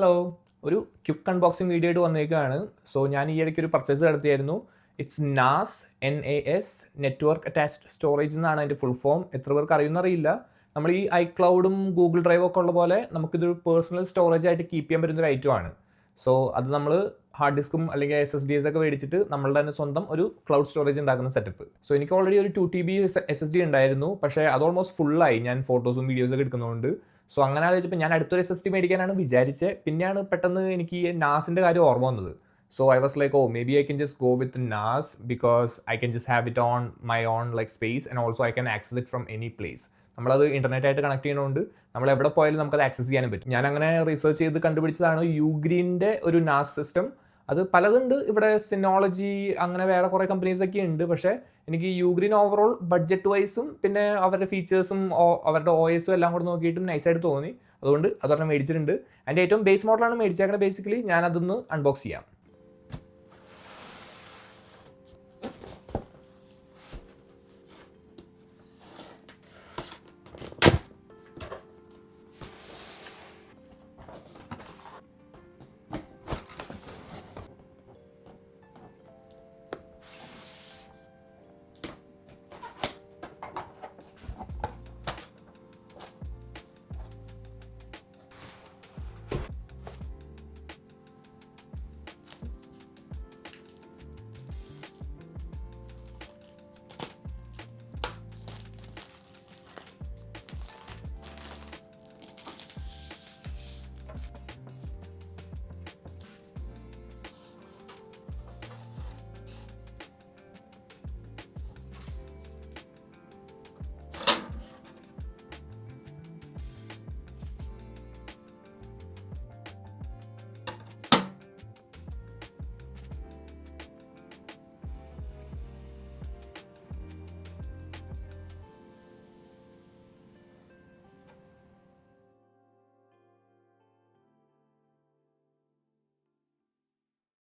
Hello, ഒരു quick unboxing video ആയിട്ട് വന്നേക്കുകയാണ്. So ഞാൻ ഈ ഇടയ്ക്ക് ഒരു പർച്ചേസ് നടത്തിയായിരുന്നു. It's NAS NAS network attached storage എന്നാണ് അതിൻ്റെ ഫുൾ ഫോം. എത്ര പേർക്ക് അറിയുമെന്നറിയില്ല. നമ്മൾ ഈ ഐക്ലൗഡും ഗൂഗിൾ ഡ്രൈവും ഒക്കെ ഉള്ള പോലെ നമുക്കിതൊരു പേഴ്സണൽ സ്റ്റോറേജ് ആയിട്ട് കീപ്പ് ചെയ്യാൻ പറ്റുന്ന ഒരു ഐറ്റമാണ്. സോ അത് നമ്മൾ ഹാർഡ് ഡിസ്കും അല്ലെങ്കിൽ SSDs ഒക്കെ മേടിച്ചിട്ട് നമ്മളുടെ തന്നെ സ്വന്തം ഒരു ക്ലൗഡ് സ്റ്റോറേജ് ഉണ്ടാക്കുന്ന സെറ്റപ്പ്. സോ എനിക്ക് ഓൾറെഡി ഒരു 2 TB SSD ഉണ്ടായിരുന്നു. പക്ഷേ അത് ഓൾമോസ്റ്റ് ഫുള്ളായി ഞാൻ ഫോട്ടോസും വീഡിയോസൊക്കെ എടുക്കുന്നതുകൊണ്ട്. സോ അങ്ങനെ ആലോചിച്ചപ്പോൾ ഞാൻ അടുത്തൊരു SSD മേടിക്കാനാണ് വിചാരിച്ചത്. പിന്നെയാണ് പെട്ടെന്ന് എനിക്ക് ഈ നാസിൻ്റെ കാര്യം ഓർമ്മ വന്നത്. So I was like, oh, maybe I can just go with NAS because I can just have it on my own like space and also I can access it from any place. നമ്മളത് ഇൻ്റർനെറ്റായിട്ട് connect ചെയ്യുന്നതുകൊണ്ട് നമ്മൾ എവിടെ പോയാലും നമുക്കത് access ചെയ്യാനും പറ്റും. ഞാൻ അങ്ങനെ റിസർച്ച് ചെയ്ത് കണ്ടുപിടിച്ചതാണ് യൂഗ്രീൻ്റെ ഒരു നാസ് സിസ്റ്റം. അത് പലതുണ്ട് ഇവിടെ, സിനോളജി അങ്ങനെ വേറെ കുറേ കമ്പനീസൊക്കെ ഉണ്ട്. പക്ഷേ എനിക്ക് യൂഗ്രീൻ ഓവറോൾ ബഡ്ജറ്റ് വൈസും പിന്നെ അവരുടെ ഫീച്ചേഴ്സും അവരുടെ OSും എല്ലാം കൂടെ നോക്കിയിട്ടും നൈസായിട്ട് തോന്നി. അതുകൊണ്ട് അതൊരെണ്ണം മേടിച്ചിട്ടുണ്ട്. അതിൻ്റെ ഏറ്റവും ബേസ് മോഡലാണ് മേടിച്ചേക്കുന്നത്. ബേസിക്കലി ഞാൻ അതൊന്ന് അൺബോക്സ് ചെയ്യാം.